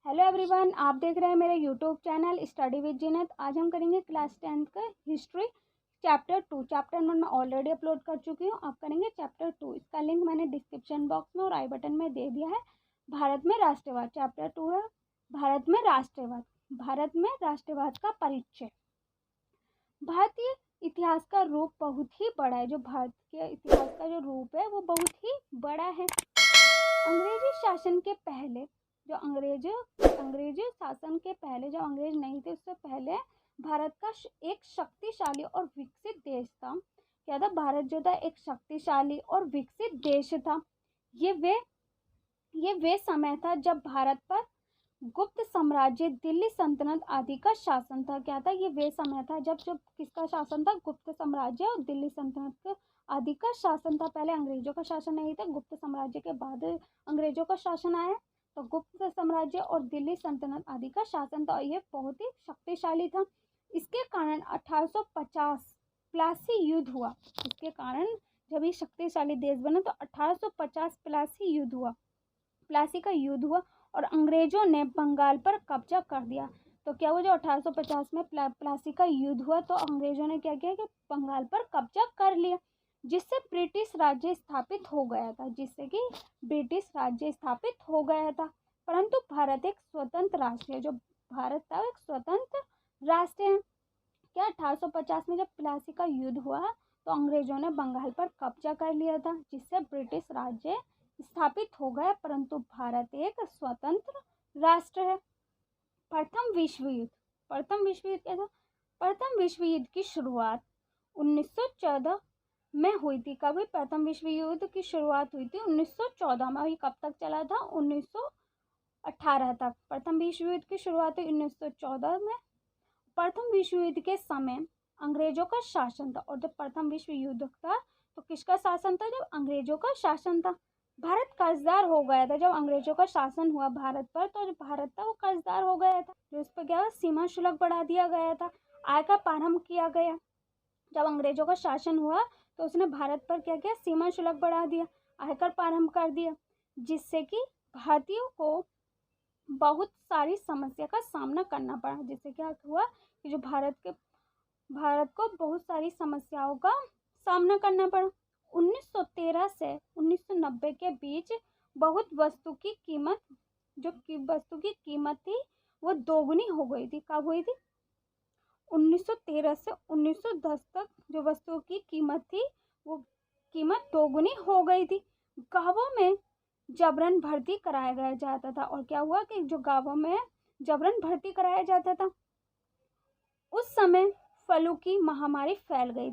Hello everyone, आप देख रहे हैं मेरे यूट्यूब चैनल स्टडी विद जीनत। आज हम करेंगे क्लास 10th का हिस्ट्री चैप्टर 2। चैप्टर 1 मैं ऑलरेडी अपलोड कर चुकी हूँ। आप करेंगे चैप्टर 2। इसका लिंक मैंने डिस्क्रिप्शन बॉक्स में और आई बटन में दे दिया है। भारत में राष्ट्रवाद चैप्टर 2 है। भारत में राष्ट्रवाद, भारत में राष्ट्रवाद का परिचय। भारतीय इतिहास का रूप बहुत ही बड़ा है। जो भारत के इतिहास का जो रूप है वो बहुत ही बड़ा है। अंग्रेजी शासन के पहले जो अंग्रेजी शासन के पहले जब अंग्रेज नहीं थे उससे पहले भारत का एक शक्तिशाली और विकसित देश था। क्या था? भारत जो था एक शक्तिशाली और विकसित देश था। ये वे समय था जब भारत पर गुप्त साम्राज्य, दिल्ली सल्तनत आदि का शासन था। क्या था? ये वे समय था जब किसका शासन था? गुप्त साम्राज्य और दिल्ली सल्तनत आदि का शासन था। पहले अंग्रेजों का शासन नहीं था, गुप्त साम्राज्य के बाद अंग्रेजों का शासन आया। तो गुप्त साम्राज्य और दिल्ली सल्तनत आदि का शासन था और ये बहुत ही शक्तिशाली था। इसके कारण 1850 प्लासी युद्ध हुआ। इसके कारण जब ये शक्तिशाली देश बना तो 1850 प्लासी युद्ध हुआ, प्लासी का युद्ध हुआ और अंग्रेजों ने बंगाल पर कब्जा कर दिया। तो क्या हुआ? जो 1850 में प्लासी का युद्ध हुआ तो अंग्रेजों ने क्या किया कि बंगाल पर कब्जा कर लिया, जिससे ब्रिटिश राज्य स्थापित हो गया था। परंतु भारत एक स्वतंत्र राष्ट्र है। जो भारत था एक स्वतंत्र राष्ट्र है। क्या 1850 में जब प्लासी का युद्ध हुआ तो अंग्रेजों ने बंगाल पर कब्जा कर लिया था, जिससे ब्रिटिश राज्य स्थापित हो गया, परंतु भारत एक स्वतंत्र राष्ट्र है। प्रथम विश्व युद्ध क्या था? प्रथम विश्व युद्ध की शुरुआत 1914 में हुई थी। कभी प्रथम विश्व युद्ध की शुरुआत हुई थी 1914 में। और ये कब तक चला था? 1918 तक। प्रथम विश्व युद्ध की शुरुआत हुई 1914 में। प्रथम विश्व युद्ध के समय अंग्रेजों का शासन था। और जब प्रथम विश्व युद्ध था तो किसका शासन था? जब अंग्रेजों का शासन था। भारत कर्जदार हो गया था जब अंग्रेजों का शासन हुआ भारत पर। तो जो भारत था वो कर्जदार हो गया था। जो इस पर क्या हुआ? सीमा शुल्क बढ़ा दिया गया था, आय का प्रारंभ किया गया। जब अंग्रेजों का शासन हुआ तो उसने भारत पर क्या किया? सीमा शुल्क बढ़ा दिया, आयकर प्रारंभ कर दिया, जिससे कि भारतीयों को बहुत सारी समस्या का सामना करना पड़ा। जिससे क्या हुआ कि जो भारत को बहुत सारी समस्याओं का सामना करना पड़ा। 1913 से 1990 के बीच वस्तु की कीमत थी वो दोगुनी हो गई थी। कब हुई थी? 1913 से 1910 तक जो वस्तुओं की कीमत थी वो कीमत दोगुनी हो गई थी। गांवों में जबरन भर्ती कराया जाता था। और क्या हुआ कि जो गांवों में जबरन भर्ती कराया जाता था, उस समय फ्लू की महामारी फैल गई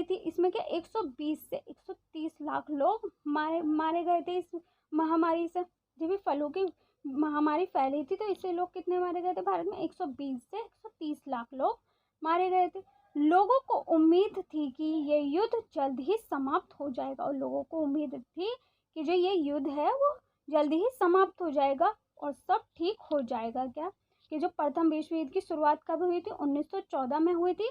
थी। इसमें क्या 120 से 130 लाख लोग मारे गए थे इस महामारी से। जब भी फ्लू की महामारी फैली थी तो इससे लोग कितने मारे गए थे? भारत में 120 से 130 लाख लोग मारे गए थे। लोगों को उम्मीद थी कि ये युद्ध जल्द ही समाप्त हो जाएगा। और लोगों को उम्मीद थी कि जो ये युद्ध है वो जल्द ही समाप्त हो जाएगा और सब ठीक हो जाएगा। क्या कि जो प्रथम विश्व युद्ध की शुरुआत कब हुई थी? 1914 में हुई थी।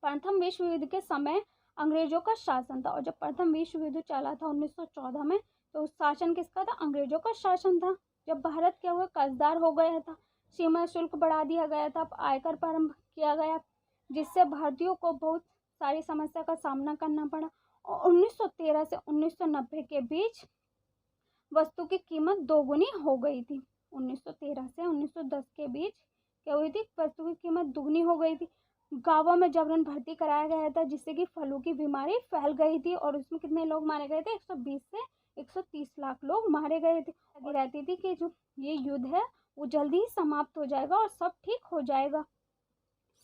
प्रथम विश्व युद्ध के समय अंग्रेजों का शासन था। और जब प्रथम विश्व युद्ध चला था 1914 में तो शासन किसका था? अंग्रेजों का शासन था। जब भारत क्या हुआ? कर्जदार हो गया था, सीमा शुल्क बढ़ा दिया गया था, आयकर प्रारंभ किया गया, जिससे भारतीयों को बहुत सारी समस्या का सामना करना पड़ा। और 1913 से 1990 के बीच वस्तु की कीमत दोगुनी हो गई थी। 1913 से 1910 के बीच क्या हुई थी? वस्तु की कीमत दुगनी हो गई थी। गांवों में जबरन भर्ती कराया गया था, जिससे कि फ्लू की बीमारी फैल गई थी। और उसमें कितने लोग मारे गए थे? 120 से 130 लाख लोग मारे गए थे। लगी रहती थी कि जो ये युद्ध है वो जल्दी ही समाप्त हो जाएगा और सब ठीक हो जाएगा।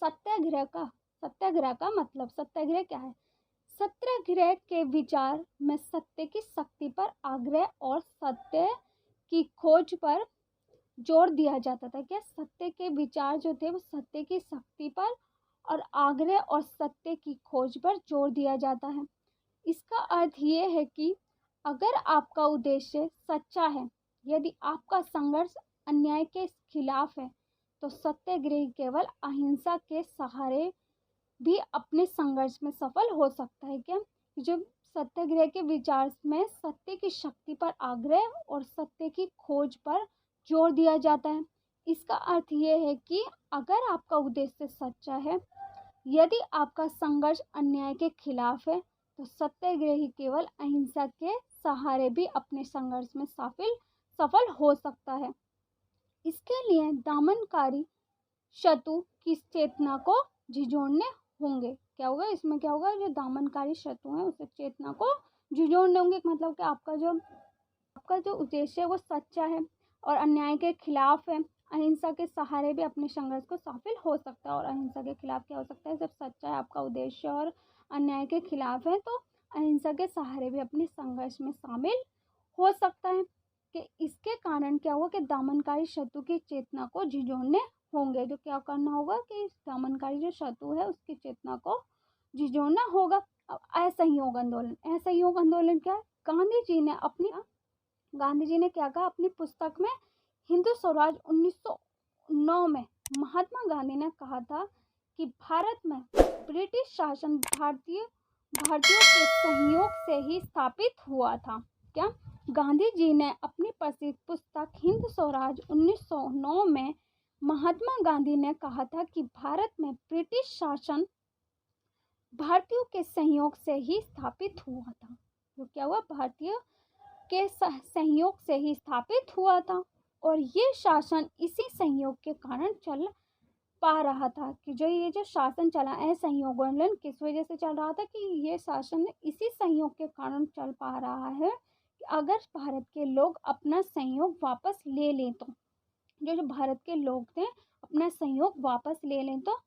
सत्याग्रह का मतलब, सत्याग्रह क्या है? सत्याग्रह के विचार में सत्य की शक्ति पर आग्रह और सत्य की खोज पर जोर दिया जाता था। क्या सत्य के विचार जो थे वो सत्य की शक्ति पर और आग्रह और सत्य की खोज पर जोर दिया जाता है। इसका अर्थ ये है कि अगर आपका उद्देश्य सच्चा है, यदि आपका संघर्ष अन्याय के खिलाफ है, तो सत्याग्रही केवल अहिंसा के सहारे भी अपने संघर्ष में सफल हो सकता है। क्या जो सत्याग्रह के विचार में सत्य की शक्ति पर आग्रह और सत्य की खोज पर जोर दिया जाता है। इसका अर्थ ये है कि अगर आपका उद्देश्य सच्चा है, यदि आपका संघर्ष अन्याय के खिलाफ है, तो सत्याग्रही केवल अहिंसा के सहारे भी अपने संघर्ष में सफल हो सकता है। इसके लिए दमनकारी शत्रु की चेतना को झिझोड़ने होंगे। क्या होगा इसमें, क्या होगा, जो दमनकारी शत्रु है उस चेतना को झिझोड़ने होंगे। मतलब कि आपका जो उद्देश्य है वो सच्चा है और अन्याय के खिलाफ है, अहिंसा के सहारे भी अपने संघर्ष को सफल हो सकता है। और अहिंसा के खिलाफ क्या हो सकता है, जब सच्चा है आपका उद्देश्य और अन्याय के खिलाफ है, तो अहिंसा के सहारे भी अपने संघर्ष में शामिल हो सकता है। कि इसके कारण क्या हुआ कि दमनकारी शत्रु की चेतना को झिझोड़ने होंगे। जो क्या करना होगा कि दमनकारी जो शत्रु है उसकी चेतना को झिझोड़ना होगा। अब असहयोग आंदोलन, असहयोग आंदोलन क्या है, गांधी जी ने क्या कहा अपनी पुस्तक में हिंदू स्वराज 1909 में, महात्मा गांधी ने कहा था कि भारत में ब्रिटिश शासन भारतीयों के सहयोग से ही स्थापित हुआ था। क्या, गांधी जी ने अपनी प्रसिद्ध पुस्तक हिंद स्वराज 1909 में महात्मा गांधी ने कहा था कि भारत में ब्रिटिश शासन भारतीयों के सहयोग से ही स्थापित हुआ था। तो क्या हुआ, भारतीय के सहयोग से ही स्थापित हुआ था और ये शासन इसी सहयोग के कारण चल पा रहा था। कि ये जो शासन चला असहयोग आंदोलन किस वजह से चल रहा था, कि ये शासन इसी सहयोग के कारण चल पा रहा है कि अगर भारत के लोग अपना सहयोग वापस ले लें तो, जो भारत के लोग थे अपना सहयोग वापस ले लें तो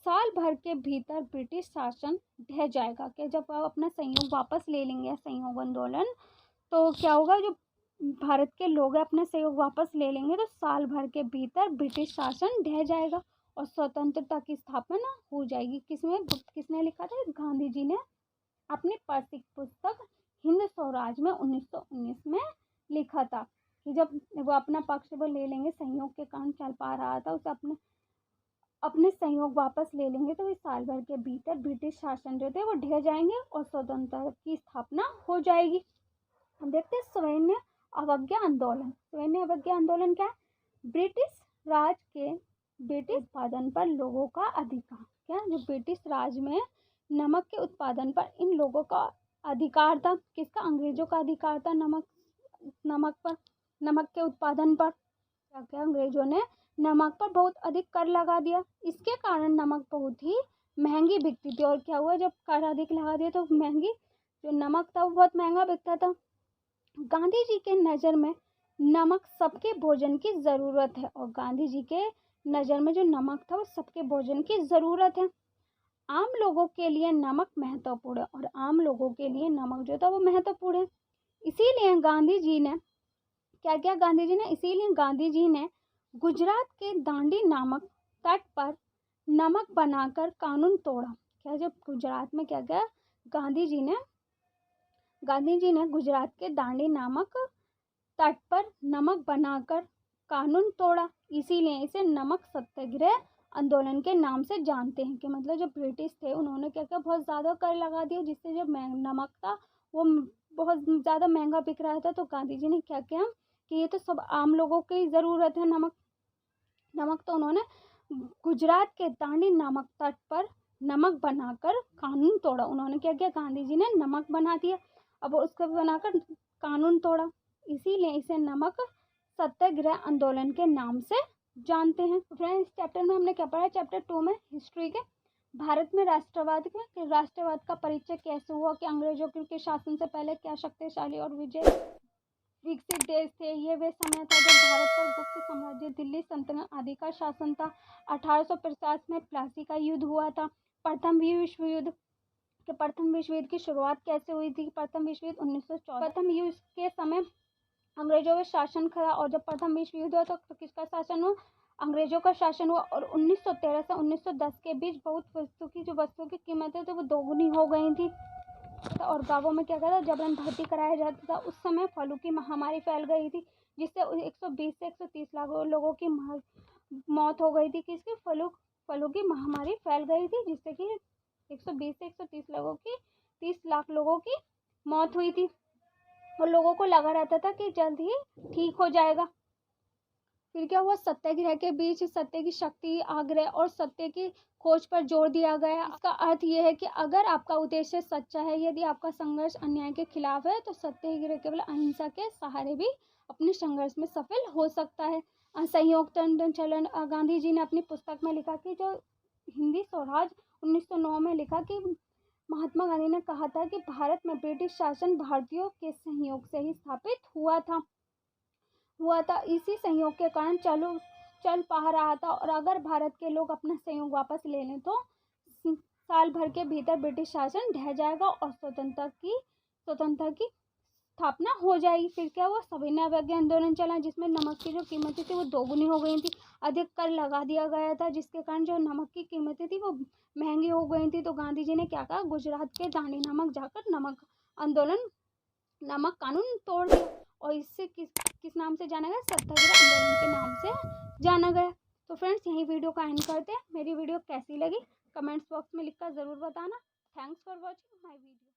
साल भर के भीतर ब्रिटिश शासन ढह जाएगा। कि जब आप अपना सहयोग वापस ले लेंगे सहयोग आंदोलन, तो क्या होगा, जो भारत के लोग अपना सहयोग वापस ले लेंगे तो साल भर के भीतर ब्रिटिश शासन ढह जाएगा और स्वतंत्रता की स्थापना हो जाएगी। किसने लिखा था, गांधी जी ने अपनी प्रसिद्ध पुस्तक हिंद स्वराज में 1919 में लिखा था कि जब वो अपना पक्ष वो ले लेंगे, सहयोग के कारण चल पा रहा था, उसे अपने सहयोग वापस ले लेंगे तो इस साल भर के भीतर ब्रिटिश शासन जो थे वो ढह जाएंगे और स्वतंत्रता की स्थापना हो जाएगी। हम देखते हैं सविनय अवज्ञा आंदोलन। सविनय अवज्ञा आंदोलन क्या है, ब्रिटिश राज के ब्रिटिश उत्पादन पर लोगों का अधिकार। क्या, जो ब्रिटिश राज में नमक के उत्पादन पर इन लोगों का अधिकार था। किसका, अंग्रेजों का अधिकार था नमक के उत्पादन पर। क्या अंग्रेजों ने नमक पर बहुत अधिक कर लगा दिया। इसके कारण नमक बहुत ही महंगी बिकती थी। और क्या हुआ, जब कर अधिक लगा दिया तो जो नमक था वो बहुत महंगा बिकता था। गांधी जी के नज़र में नमक सबके भोजन की ज़रूरत है और गांधी जी के नज़र में जो नमक था वो सबके भोजन की ज़रूरत है। आम लोगों के लिए नमक महत्वपूर्ण है और आम लोगों के लिए नमक जो था वो महत्वपूर्ण है। इसीलिए गांधी जी ने क्या किया, इसीलिए गांधी जी ने गुजरात के दांडी नामक तट पर नमक बनाकर कानून तोड़ा। क्या, जब गुजरात में क्या किया, गांधी जी ने गुजरात के दांडी नामक तट पर नमक बनाकर कानून तोड़ा। इसीलिए इसे नमक सत्याग्रह आंदोलन के नाम से जानते हैं। कि मतलब जो ब्रिटिश थे उन्होंने क्या किया, बहुत ज़्यादा कर लगा दिया, जिससे जब नमक था वो बहुत ज़्यादा महंगा बिक रहा था। तो गांधी जी ने क्या किया कि ये तो सब आम लोगों की ज़रूरत है नमक तो उन्होंने गुजरात के दांडी नामक तट पर नमक बनाकर कानून तोड़ा। उन्होंने क्या किया, गांधी जी ने नमक बना दिया, अब उसको बनाकर कानून तोड़ा। इसीलिए इसे नमक सत्याग्रह आंदोलन के नाम से जानते हैं। फ्रेंड्स, चैप्टर में हमने क्या पढ़ा, चैप्टर 2 में हिस्ट्री के भारत में राष्ट्रवाद का परिचय कैसे हुआ, कि अंग्रेजों के शासन से पहले क्या शक्तिशाली और विकसित देश थे। ये वे समय था जब भारत पर गुप्त साम्राज्य, दिल्ली सल्तनत आदि का शासन था। 1850 में प्लासी का युद्ध हुआ था। प्रथम विश्व युद्ध की शुरुआत कैसे हुई थी। प्रथम विश्व युद्ध 1914। प्रथम युद्ध के समय अंग्रेजों का शासन था और जब प्रथम विश्व युद्ध हुआ तो किसका शासन हुआ, अंग्रेजों का शासन हुआ। और 1913 से 1910 के बीच बहुत वस्तुओं की कीमतें तो वो दोगुनी हो गई थी और गांवों में क्या था, जबरन भर्ती कराया जाता था। उस समय फ्लू की महामारी फैल गई थी जिससे 120 से 130 लाख लोगों की मौत हो गई थी। किसकी, फ्लू की महामारी फैल गई थी जिससे कि 120 से 130 30 लाख लोगों की मौत हुई थी और लोगों को लगा रहता था कि जल्द ही ठीक हो जाएगा। फिर क्या हुआ, सत्याग्रह के बीच सत्य की शक्ति, आग्रह और सत्य की खोज पर जोर दिया गया। इसका अर्थ यह है कि अगर आपका उद्देश्य सच्चा है, यदि आपका संघर्ष अन्याय के खिलाफ है, तो सत्याग्रह केवल अहिंसा के सहारे भी अपने संघर्ष में सफल हो सकता है। असहयोग आंदोलन, गांधी जी ने अपनी पुस्तक में लिखा कि जो हिंदी स्वराज 1909 में लिखा कि महात्मा गांधी ने कहा था कि भारत में ब्रिटिश शासन भारतीयों के सहयोग से ही स्थापित हुआ था। इसी सहयोग के कारण चल पा रहा था, और अगर भारत के लोग अपना सहयोग वापस ले लें तो साल भर के भीतर ब्रिटिश शासन ढह जाएगा और स्वतंत्रता की स्थापना हो जाएगी। फिर क्या हुआ, सविनय अवज्ञा आंदोलन चला, जिसमें नमक की जो कीमतें थी वो दोगुनी हो गई थी। अधिक कर लगा दिया गया था, जिसके कारण जो नमक की कीमतें थी वो महंगी हो गई थी। तो गांधी जी ने क्या कहा, गुजरात के दांडी नामक जाकर नमक कानून तोड़ दिया, और इससे किस नाम से जाना गया, सत्याग्रह आंदोलन के नाम से जाना गया। तो फ्रेंड्स, यही वीडियो का एंड करते हैं। मेरी वीडियो कैसी लगी कमेंट्स बॉक्स में लिखकर ज़रूर बताना। Thanks for watching my video.